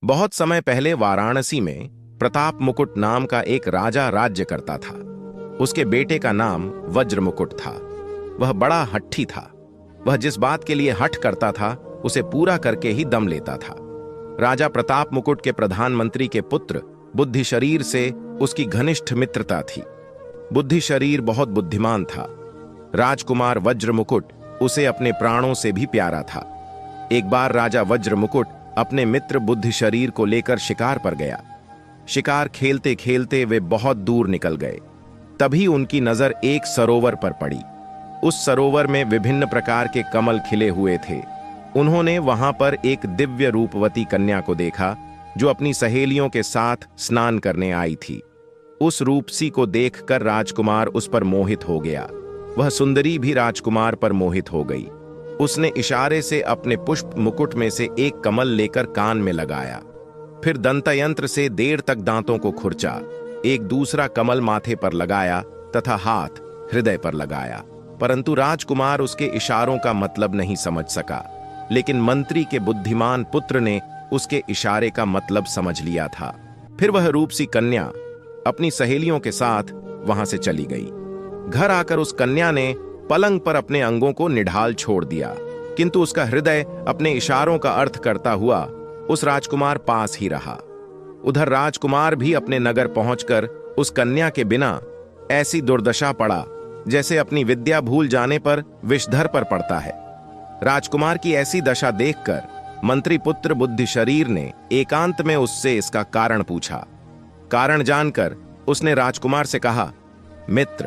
बहुत समय पहले वाराणसी में प्रताप मुकुट नाम का एक राजा राज्य करता था। उसके बेटे का नाम वज्र मुकुट था। वह बड़ा हट्ठी था। वह जिस बात के लिए हठ करता था उसे पूरा करके ही दम लेता था। राजा प्रताप मुकुट के प्रधानमंत्री के पुत्र बुद्धिशरीर से उसकी घनिष्ठ मित्रता थी। बुद्धिशरीर बहुत बुद्धिमान था। राजकुमार वज्र मुकुट उसे अपने प्राणों से भी प्यारा था। एक बार राजा वज्र मुकुट अपने मित्र बुद्धिशरीर को लेकर शिकार पर गया। शिकार खेलते खेलते वे बहुत दूर निकल गए। तभी उनकी नजर एक सरोवर पर पड़ी। उस सरोवर में विभिन्न प्रकार के कमल खिले हुए थे। उन्होंने वहां पर एक दिव्य रूपवती कन्या को देखा जो अपनी सहेलियों के साथ स्नान करने आई थी। उस रूपसी को देखकर राजकुमार उस पर मोहित हो गया। वह सुंदरी भी राजकुमार पर मोहित हो गई। उसने इशारे से अपने पुष्प मुकुट में से एक कमल लेकर कान में लगाया। फिर दंतयंत्र से देर तक दांतों को खुरचा। एक दूसरा कमल माथे पर लगाया तथा हाथ हृदय पर लगाया। परंतु राजकुमार उसके इशारों का मतलब नहीं समझ सका। लेकिन मंत्री के बुद्धिमान पुत्र ने उसके इशारे का मतलब समझ लिया था। फिर वह रूपसी कन्या अपनी सहेलियों के साथ वहां से चली गई। घर आकर उस कन्या ने पलंग पर अपने अंगों को निढाल छोड़ दिया, किंतु उसका हृदय अपने इशारों का अर्थ करता हुआ उस राजकुमार पास ही रहा। उधर राजकुमार भी अपने नगर पहुंचकर उस कन्या के बिना ऐसी दुर्दशा पड़ा जैसे अपनी विद्या भूल जाने पर विषधर पर पड़ता है। राजकुमार की ऐसी दशा देखकर मंत्री पुत्र बुद्धिशरीर ने एकांत में उससे इसका कारण पूछा। कारण जानकर उसने राजकुमार से कहा, मित्र,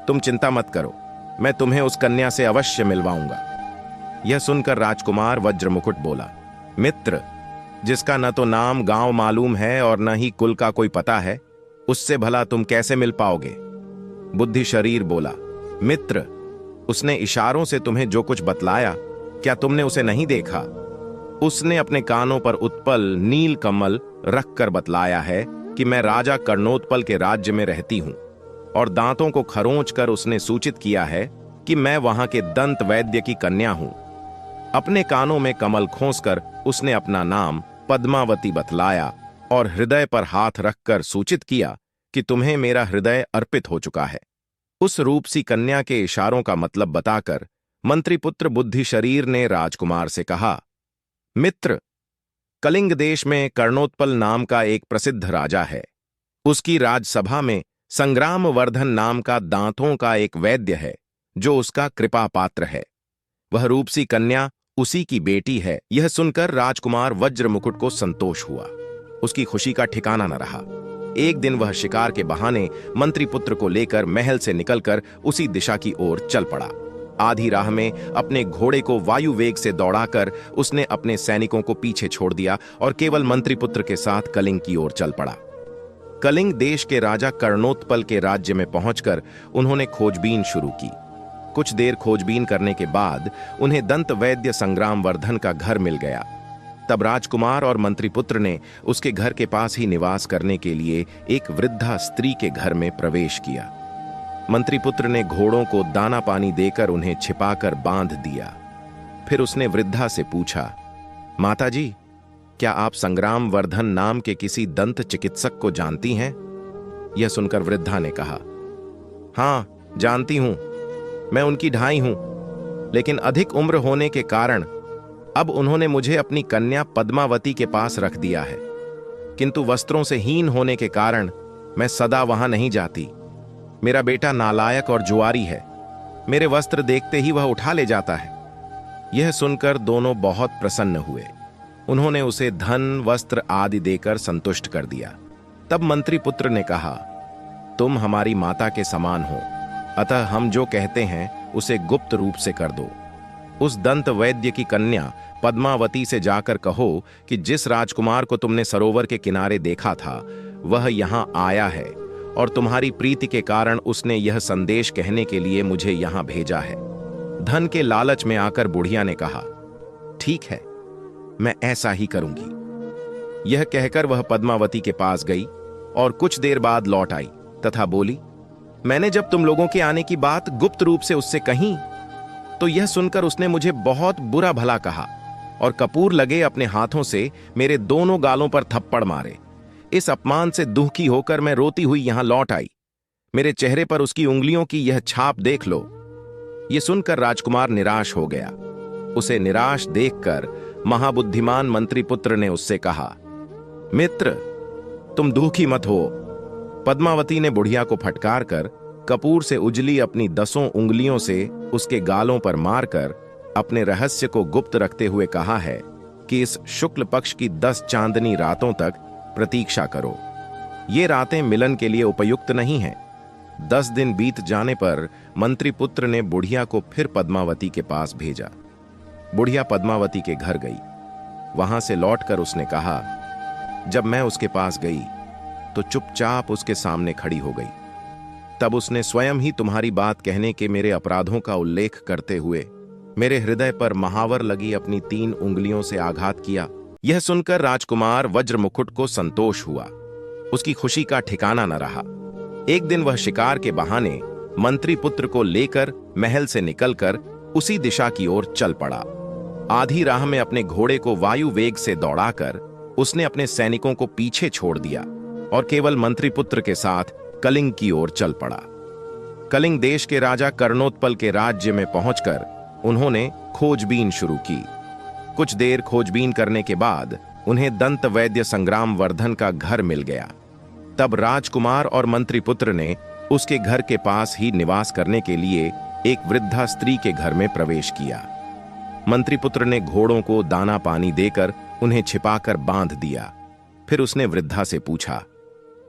तुम चिंता मत करो, मैं तुम्हें उस कन्या से अवश्य मिलवाऊंगा। यह सुनकर राजकुमार वज्र मुकुट बोला, मित्र, जिसका न तो नाम गांव मालूम है और न ही कुल का कोई पता है, उससे भला तुम कैसे मिल पाओगे? बुद्धिशरीर बोला, मित्र, उसने इशारों से तुम्हें जो कुछ बतलाया, क्या तुमने उसे नहीं देखा? उसने अपने कानों पर उत्पल नील कमल रखकर बतलाया है कि मैं राजा कर्णोत्पल के राज्य में रहती हूं, और दांतों को खरोंच कर उसने सूचित किया है कि मैं वहां के दंत वैद्य की कन्या हूं। अपने कानों में कमल खोसकर उसने अपना नाम पद्मावती बतलाया और हृदय पर हाथ रखकर सूचित किया कि तुम्हें मेरा हृदय अर्पित हो चुका है। उस रूपसी कन्या के इशारों का मतलब बताकर मंत्रीपुत्र बुद्धिशरीर ने राजकुमार से कहा, मित्र, कलिंग देश में कर्णोत्पल नाम का एक प्रसिद्ध राजा है। उसकी राजसभा में संग्रामवर्धन नाम का दांतों का एक वैद्य है जो उसका कृपा पात्र है। वह रूपसी कन्या उसी की बेटी है। यह सुनकर राजकुमार वज्र मुकुट को संतोष हुआ। उसकी खुशी का ठिकाना न रहा। एक दिन वह शिकार के बहाने मंत्रीपुत्र को लेकर महल से निकलकर उसी दिशा की ओर चल पड़ा। आधी राह में अपने घोड़े को वायु वेग से दौड़ाकर उसने अपने सैनिकों को पीछे छोड़ दिया और केवल मंत्रीपुत्र के साथ कलिंग की ओर चल पड़ा। कलिंग देश के राजा कर्णोत्पल के राज्य में पहुंचकर उन्होंने खोजबीन शुरू की। कुछ देर खोजबीन करने के बाद उन्हें दंत वैद्य संग्रामवर्धन का घर मिल गया। तब राजकुमार और मंत्रीपुत्र ने उसके घर के पास ही निवास करने के लिए एक वृद्धा स्त्री के घर में प्रवेश किया। मंत्रीपुत्र ने घोड़ों को दाना पानी देकर उन्हें छिपाकर बांध दिया। फिर उसने वृद्धा से पूछा, माताजी, क्या आप संग्रामवर्धन नाम के किसी दंत चिकित्सक को जानती हैं? यह सुनकर वृद्धा ने कहा, हां, जानती हूं। मैं उनकी ढाई हूं, लेकिन अधिक उम्र होने के कारण अब उन्होंने मुझे अपनी कन्या पद्मावती के पास रख दिया है, किंतु वस्त्रों से हीन होने के कारण मैं सदा वहां नहीं जाती। मेरा बेटा नालायक और जुआरी है। मेरे वस्त्र देखते ही वह उठा ले जाता है। यह सुनकर दोनों बहुत प्रसन्न हुए। उन्होंने उसे धन, वस्त्र आदि देकर संतुष्ट कर दिया। तब मंत्रीपुत्र ने कहा, तुम हमारी माता के समान हो, अतः हम जो कहते हैं उसे गुप्त रूप से कर दो। उस दंत वैद्य की कन्या पद्मावती से जाकर कहो कि जिस राजकुमार को तुमने सरोवर के किनारे देखा था वह यहां आया है और तुम्हारी प्रीति के कारण उसने यह संदेश कहने के लिए मुझे यहां भेजा है। धन के लालच में आकर बुढ़िया ने कहा, ठीक है, मैं ऐसा ही करूंगी। यह कहकर वह पद्मावती के पास गई और कुछ देर बाद लौट आई तथा बोली, मैंने जब तुम लोगों के आने की बात गुप्त रूप से उससे कही तो यह सुनकर उसने मुझे बहुत बुरा भला कहा। और कपूर लगे अपने हाथों से मेरे दोनों गालों पर थप्पड़ मारे। इस अपमान से दुखी होकर मैं रोती हुई यहां लौट आई। मेरे चेहरे पर उसकी उंगलियों की यह छाप देख लो। यह सुनकर राजकुमार निराश हो गया। उसे निराश देखकर महाबुद्धिमान मंत्रीपुत्र ने उससे कहा, मित्र, तुम दुखी मत हो। पद्मावती ने बुढ़िया को फटकार कर कपूर से उजली अपनी 10 उंगलियों से उसके गालों पर मारकर अपने रहस्य को गुप्त रखते हुए कहा है कि इस शुक्ल पक्ष की 10 चांदनी रातों तक प्रतीक्षा करो। ये रातें मिलन के लिए उपयुक्त नहीं हैं। 10 दिन बीत जाने पर मंत्रीपुत्र ने बुढ़िया को फिर पद्मावती के पास भेजा। बुढ़िया पद्मावती के घर गई। वहां से लौटकर उसने कहा, जब मैं उसके पास गई तो चुपचाप उसके सामने खड़ी हो गई। तब उसने स्वयं ही तुम्हारी बात कहने के मेरे अपराधों का उल्लेख करते हुए मेरे हृदय पर महावर लगी अपनी 3 उंगलियों से आघात किया। यह सुनकर राजकुमार वज्रमुकुट को संतोष हुआ। उसकी खुशी का ठिकाना न रहा। एक दिन वह शिकार के बहाने मंत्रीपुत्र को लेकर महल से निकलकर उसी दिशा की ओर चल पड़ा। आधी राह में अपने घोड़े को वायु वेग से दौड़ाकर उसने अपने सैनिकों को पीछे छोड़ दिया और केवल मंत्रीपुत्र के साथ कलिंग की ओर चल पड़ा। कलिंग देश के राजा कर्णोत्पल के राज्य में पहुंचकर उन्होंने खोजबीन शुरू की। कुछ देर खोजबीन करने के बाद उन्हें दंत वैद्य संग्राम वर्धन का घर मिल गया। तब राजकुमार और मंत्रीपुत्र ने उसके घर के पास ही निवास करने के लिए एक वृद्धा स्त्री के घर में प्रवेश किया। मंत्रीपुत्र ने घोड़ों को दाना पानी देकर उन्हें छिपाकर बांध दिया। फिर उसने वृद्धा से पूछा,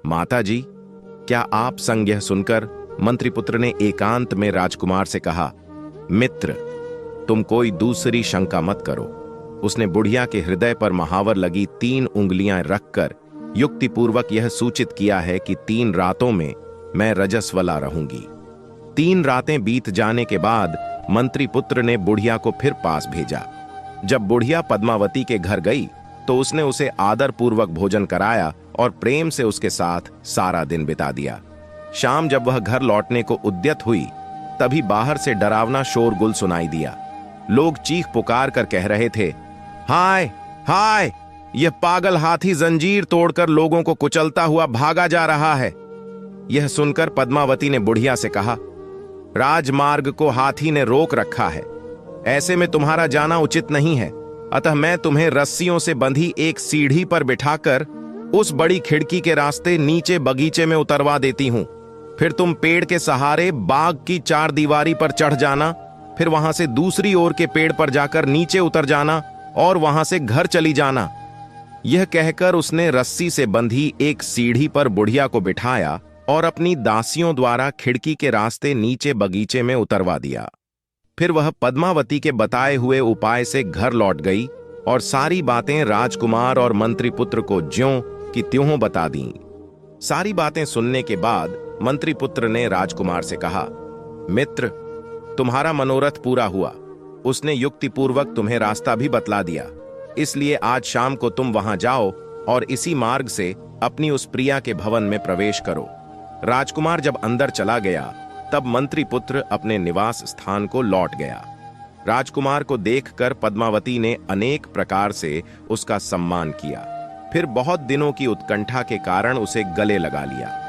माता जी, क्या आप संग? यह सुनकर मंत्रीपुत्र ने एकांत में राजकुमार से कहा, मित्र, तुम कोई दूसरी शंका मत करो। उसने बुढ़िया के हृदय पर महावर लगी 3 उंगलियां रखकर युक्तिपूर्वक यह सूचित किया है कि 3 रातों में मैं रजस्वला रहूंगी। 3 रातें बीत जाने के बाद मंत्रीपुत्र ने बुढ़िया को फिर पास भेजा। जब बुढ़िया पद्मावती के घर गई तो उसने उसे आदर पूर्वक भोजन कराया और प्रेम से उसके साथ सारा दिन बिता दिया। शाम जब वह घर लौटने को उद्यत हुई तभी बाहर से डरावना शोरगुल सुनाई दिया। लोग चीख पुकार कर कह रहे थे, हाय हाय, यह पागल हाथी जंजीर तोड़कर लोगों को कुचलता हुआ भागा जा रहा है। यह सुनकर पद्मावती ने बुढ़िया से कहा, राजमार्ग को हाथी ने रोक रखा है, ऐसे में तुम्हारा जाना उचित नहीं है। अतः मैं तुम्हें रस्सियों से बंधी एक सीढ़ी पर बिठाकर उस बड़ी खिड़की के रास्ते नीचे बगीचे में उतरवा देती हूं। फिर तुम पेड़ के सहारे बाग की 4 दीवारी पर चढ़ जाना, फिर वहां से दूसरी ओर के पेड़ पर जाकर नीचे उतर जाना और वहां से घर चली जाना। यह कहकर उसने रस्सी से बंधी एक सीढ़ी पर बुढ़िया को बिठाया और अपनी दासियों द्वारा खिड़की के रास्ते नीचे बगीचे में उतरवा दिया। फिर वह पद्मावती के बताए हुए उपाय से घर लौट गई और सारी बातें राजकुमार और मंत्रीपुत्र को ज्यों की त्यों बता दी। सारी बातें सुनने के बाद मंत्रीपुत्र ने राजकुमार से कहा, मित्र, तुम्हारा मनोरथ पूरा हुआ। उसने युक्तिपूर्वक तुम्हें रास्ता भी बतला दिया, इसलिए आज शाम को तुम वहां जाओ और इसी मार्ग से अपनी उस प्रिया के भवन में प्रवेश करो। राजकुमार जब अंदर चला गया तब मंत्रीपुत्र अपने निवास स्थान को लौट गया। राजकुमार को देखकर पद्मावती ने अनेक प्रकार से उसका सम्मान किया। फिर बहुत दिनों की उत्कंठा के कारण उसे गले लगा लिया।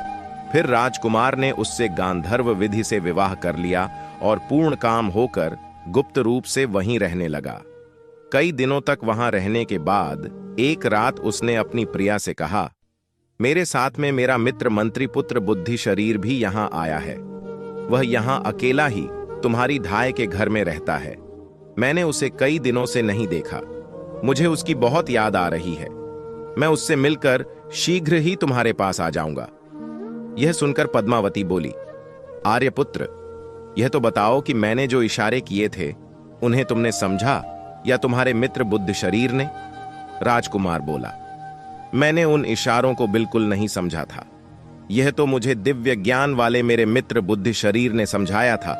फिर राजकुमार ने उससे गांधर्व विधि से विवाह कर लिया और पूर्ण काम होकर गुप्त रूप से वहीं रहने लगा। कई दिनों तक वहां रहने के बाद एक रात उसने अपनी प्रिया से कहा, मेरे साथ में मेरा मित्र मंत्रीपुत्र बुद्धि शरीर भी यहां आया है। वह यहां अकेला ही तुम्हारी धाय के घर में रहता है। मैंने उसे कई दिनों से नहीं देखा। मुझे उसकी बहुत याद आ रही है। मैं उससे मिलकर शीघ्र ही तुम्हारे पास आ जाऊंगा। यह सुनकर पद्मावती बोली, आर्यपुत्र, यह तो बताओ कि मैंने जो इशारे किए थे उन्हें तुमने समझा या तुम्हारे मित्र बुद्धि शरीर ने? राजकुमार बोला, मैंने उन इशारों को बिल्कुल नहीं समझा था। यह तो मुझे दिव्य ज्ञान वाले मेरे मित्र बुद्धि शरीर ने समझाया था।